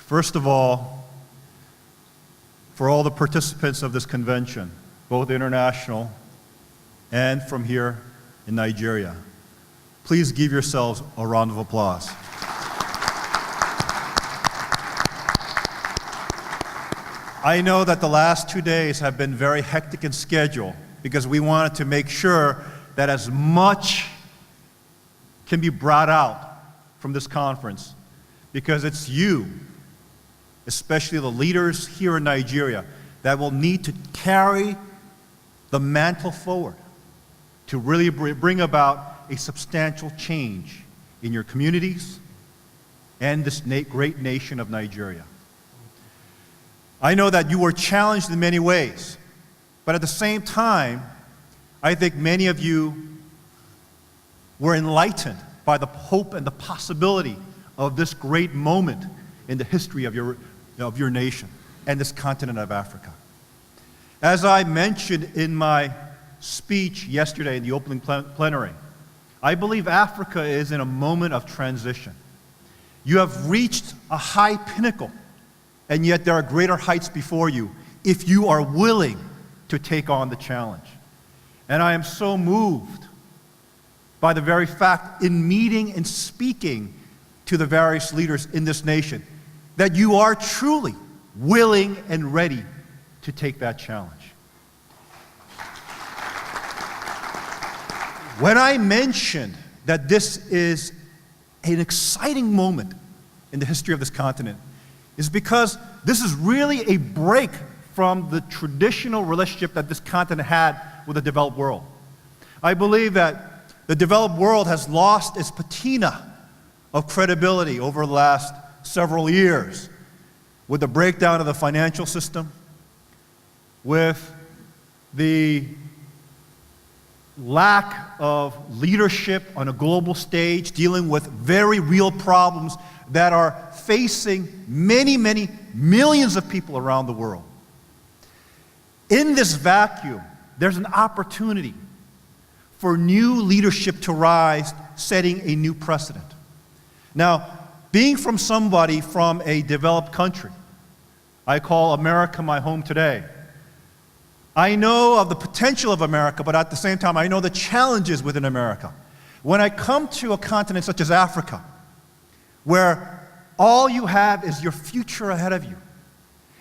First of all, for all the participants of this convention, both international and from here in Nigeria, please give yourselves a round of applause. I know that the last 2 days have been very hectic in schedule because we wanted to make sure that as much can be brought out from this conference, because it's you, especially the leaders here in Nigeria, that will need to carry the mantle forward to really bring about a substantial change in your communities and this great nation of Nigeria. I know that you were challenged in many ways, but at the same time, I think many of you were enlightened by the hope and the possibility of this great moment in the history of your nation and this continent of Africa. As I mentioned in my speech yesterday in the opening plenary, I believe Africa is in a moment of transition. You have reached a high pinnacle, and yet there are greater heights before you if you are willing to take on the challenge. And I am so moved by the very fact in meeting and speaking to the various leaders in this nation that you are truly willing and ready to take that challenge. When I mentioned that this is an exciting moment in the history of this continent, is because this is really a break from the traditional relationship that this continent had with the developed world. I believe that the developed world has lost its patina of credibility over the last several years with the breakdown of the financial system, with the lack of leadership on a global stage, dealing with very real problems that are facing many, many millions of people around the world. In this vacuum, there's an opportunity for new leadership to rise, setting a new precedent. Now, being from somebody from a developed country, I call America my home today. I know of the potential of America, but at the same time, I know the challenges within America. When I come to a continent such as Africa, where all you have is your future ahead of you,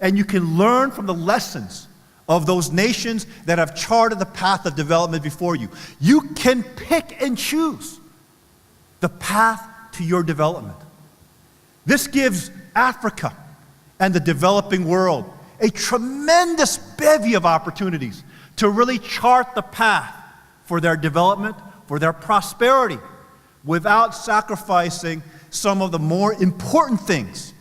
and you can learn from the lessons of those nations that have charted the path of development before you. You can pick and choose the path to your development. This gives Africa and the developing world a tremendous bevy of opportunities to really chart the path for their development, for their prosperity, without sacrificing some of the more important things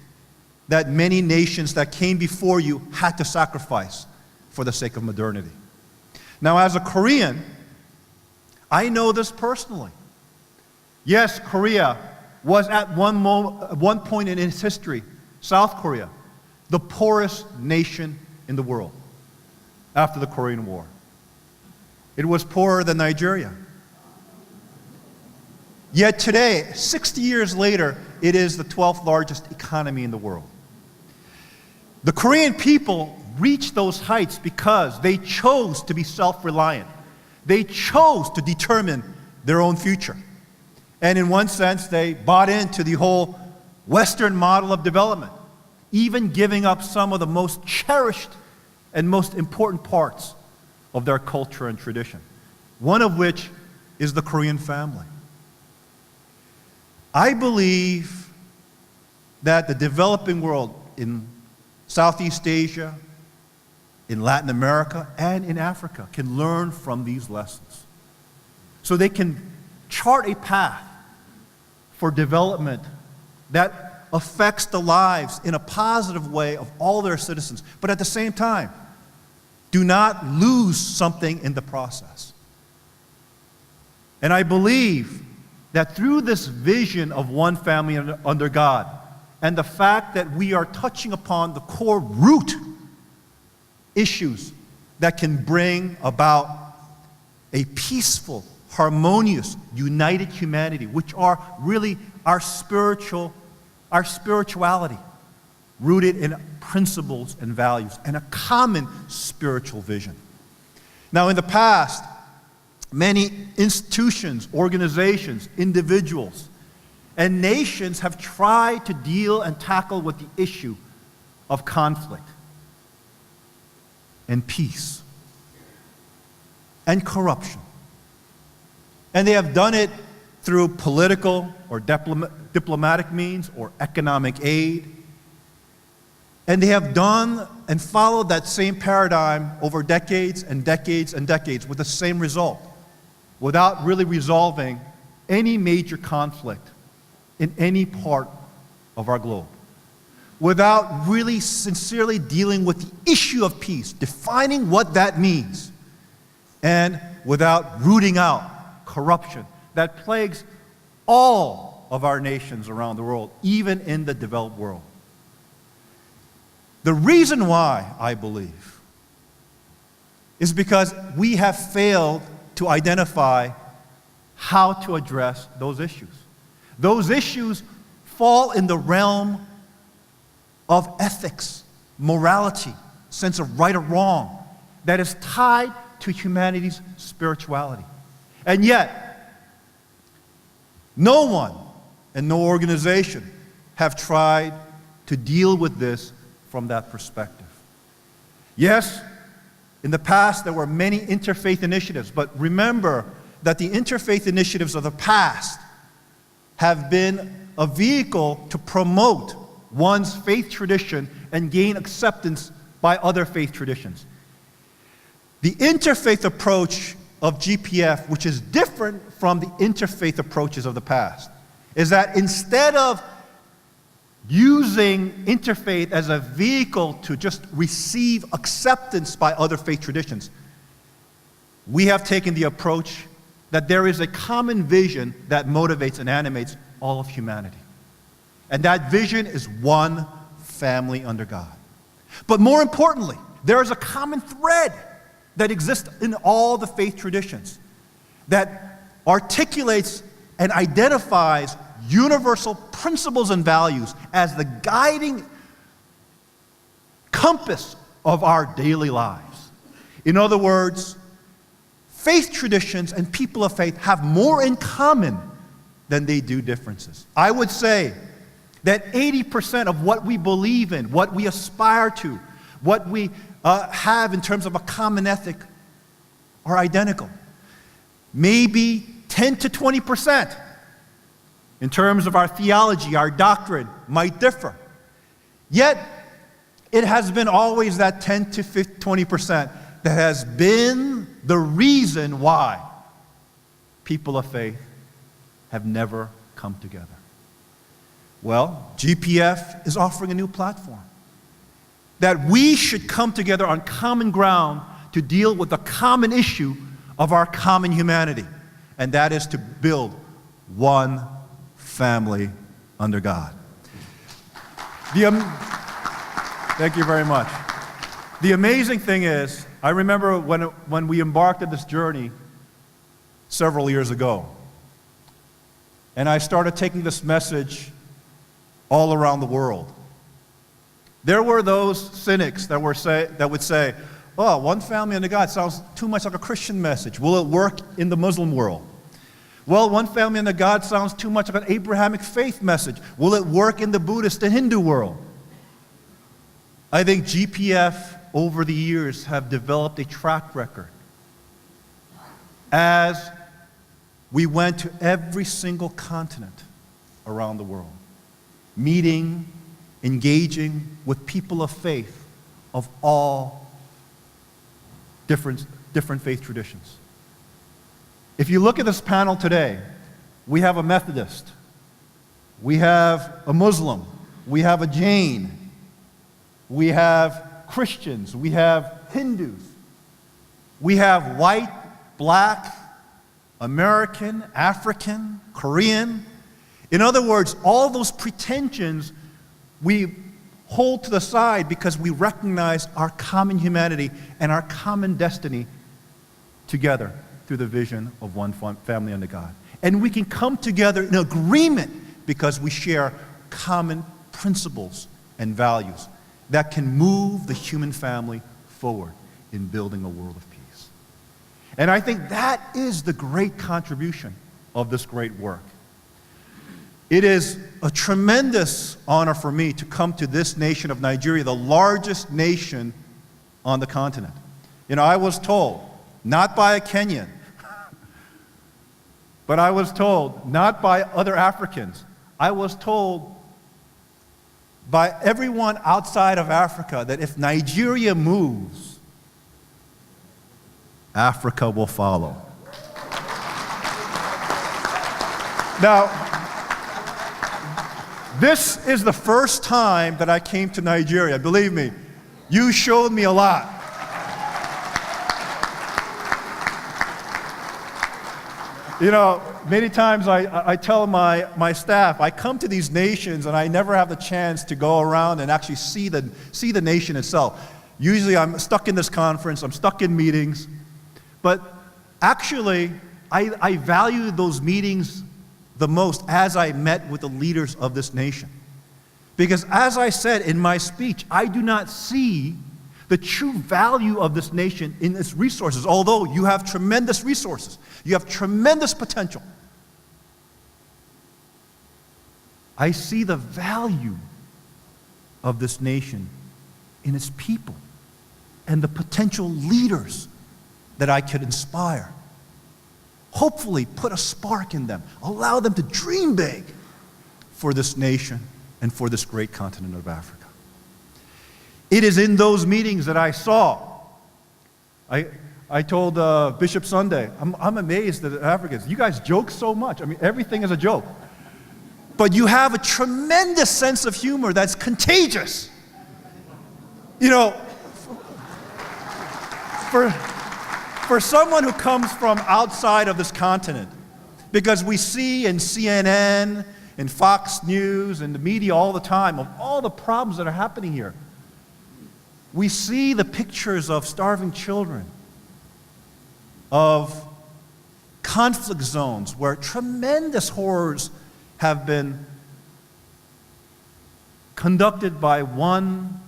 that many nations that came before you had to sacrifice for the sake of modernity. Now, as a Korean, I know this personally. Yes, Korea was at one point in its history, South Korea, the poorest nation in the world after the Korean War. It was poorer than Nigeria. Yet today, 60 years later, it is the 12th largest economy in the world. The Korean people reached those heights because they chose to be self-reliant. They chose to determine their own future. And in one sense, they bought into the whole Western model of development, even giving up some of the most cherished and most important parts of their culture and tradition, one of which is the Korean family. I believe that the developing world in Southeast Asia, in Latin America, and in Africa can learn from these lessons. So they can chart a path for development that affects the lives in a positive way of all their citizens, but at the same time, do not lose something in the process. And I believe that through this vision of one family under God, and the fact that we are touching upon the core root issues that can bring about a peaceful, harmonious, united humanity, which are really our spirituality. rooted in principles and values and a common spiritual vision. Now, in the past, many institutions, organizations, individuals, and nations have tried to deal and tackle with the issue of conflict and peace and corruption. And they have done it through political or diplomatic means or economic aid. And they have done and followed that same paradigm over decades and decades and decades with the same result, without really resolving any major conflict in any part of our globe, without really sincerely dealing with the issue of peace, defining what that means, and without rooting out corruption that plagues all of our nations around the world, even in the developed world. The reason why, I believe, is because we have failed to identify how to address those issues. Those issues fall in the realm of ethics, morality, sense of right or wrong, that is tied to humanity's spirituality. And yet, no one and no organization have tried to deal with this from that perspective. Yes, in the past there were many interfaith initiatives, but remember that the interfaith initiatives of the past have been a vehicle to promote one's faith tradition and gain acceptance by other faith traditions. The interfaith approach of GPF, which is different from the interfaith approaches of the past, is that instead of using interfaith as a vehicle to just receive acceptance by other faith traditions, we have taken the approach that there is a common vision that motivates and animates all of humanity. And that vision is one family under God. But more importantly, there is a common thread that exists in all the faith traditions that articulates and identifies universal principles and values as the guiding compass of our daily lives. In other words, faith traditions and people of faith have more in common than they do differences. I would say that 80% of what we believe in, what we aspire to, what we have in terms of a common ethic are identical. Maybe 10 to 20% in terms of our theology, our doctrine might differ. Yet, it has been always that 10 to 20% that has been the reason why people of faith have never come together. Well, GPF is offering a new platform that we should come together on common ground to deal with the common issue of our common humanity, and that is to build one family under God. Thank you very much. The amazing thing is, I remember when we embarked on this journey several years ago, and I started taking this message all around the world. There were those cynics that would say, oh, one family under God sounds too much like a Christian message. Will it work in the Muslim world? Well, one family under God sounds too much like an Abrahamic faith message. Will it work in the Buddhist and Hindu world? I think GPF over the years have developed a track record as we went to every single continent around the world, meeting, engaging with people of faith of all different faith traditions. If you look at this panel today, we have a Methodist, we have a Muslim, we have a Jain, we have Christians, we have Hindus, we have white, black, American, African, Korean. In other words, all those pretensions we hold to the side because we recognize our common humanity and our common destiny together through the vision of one family under God. And we can come together in agreement because we share common principles and values that can move the human family forward in building a world of peace. And I think that is the great contribution of this great work. It is a tremendous honor for me to come to this nation of Nigeria, the largest nation on the continent. I was told, not by a Kenyan, but I was told, not by other Africans, I was told by everyone outside of Africa that if Nigeria moves, Africa will follow. Now, this is the first time that I came to Nigeria. Believe me, you showed me a lot. Many times I tell my staff, I come to these nations and I never have the chance to go around and actually see the nation itself. Usually I'm stuck in this conference, I'm stuck in meetings, but actually I value those meetings the most as I met with the leaders of this nation. Because as I said in my speech, I do not see the true value of this nation in its resources, although you have tremendous resources. You have tremendous potential. I see the value of this nation in its people and the potential leaders that I could inspire. Hopefully put a spark in them, allow them to dream big for this nation and for this great continent of Africa. It is in those meetings that I saw. I told Bishop Sunday, I'm amazed at Africans. You guys joke so much. Everything is a joke. But you have a tremendous sense of humor that's contagious. For someone who comes from outside of this continent, because we see in CNN and Fox News and the media all the time of all the problems that are happening here. We see the pictures of starving children, of conflict zones where tremendous horrors have been conducted by one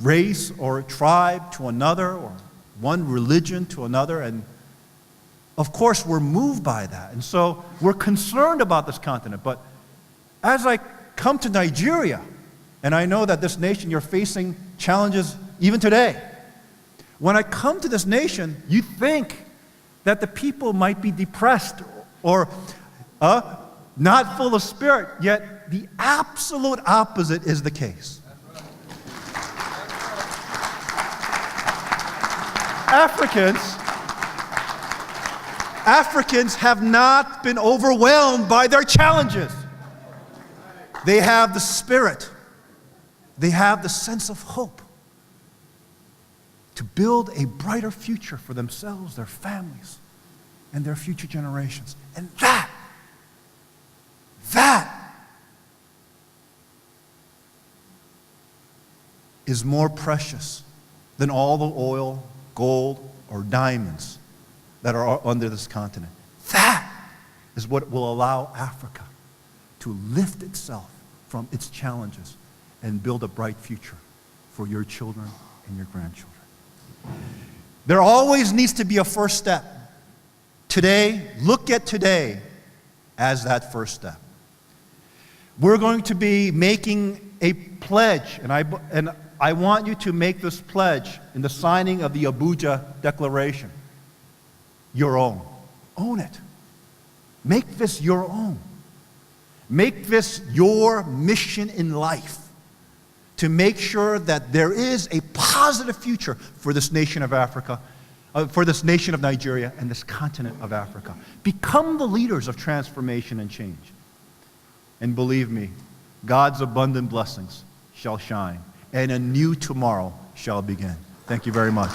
race or tribe to another, or one religion to another, and of course we're moved by that, and so we're concerned about this continent. But as I come to Nigeria, and I know that this nation, you're facing challenges even today. When I come to this nation, you think that the people might be depressed or not full of spirit, yet the absolute opposite is the case. Africans have not been overwhelmed by their challenges. They have the spirit. They have the sense of hope to build a brighter future for themselves, their families, and their future generations. And that is more precious than all the oil, gold, or diamonds that are under this continent. That is what will allow Africa to lift itself from its challenges and build a bright future for your children and your grandchildren. There always needs to be a first step. Today, look at today as that first step. We're going to be making a pledge, and I want you to make this pledge in the signing of the Abuja Declaration your own. Own it. Make this your own. Make this your mission in life, to make sure that there is a positive future for this nation of Africa, for this nation of Nigeria and this continent of Africa. Become the leaders of transformation and change. And believe me, God's abundant blessings shall shine, and a new tomorrow shall begin. Thank you very much.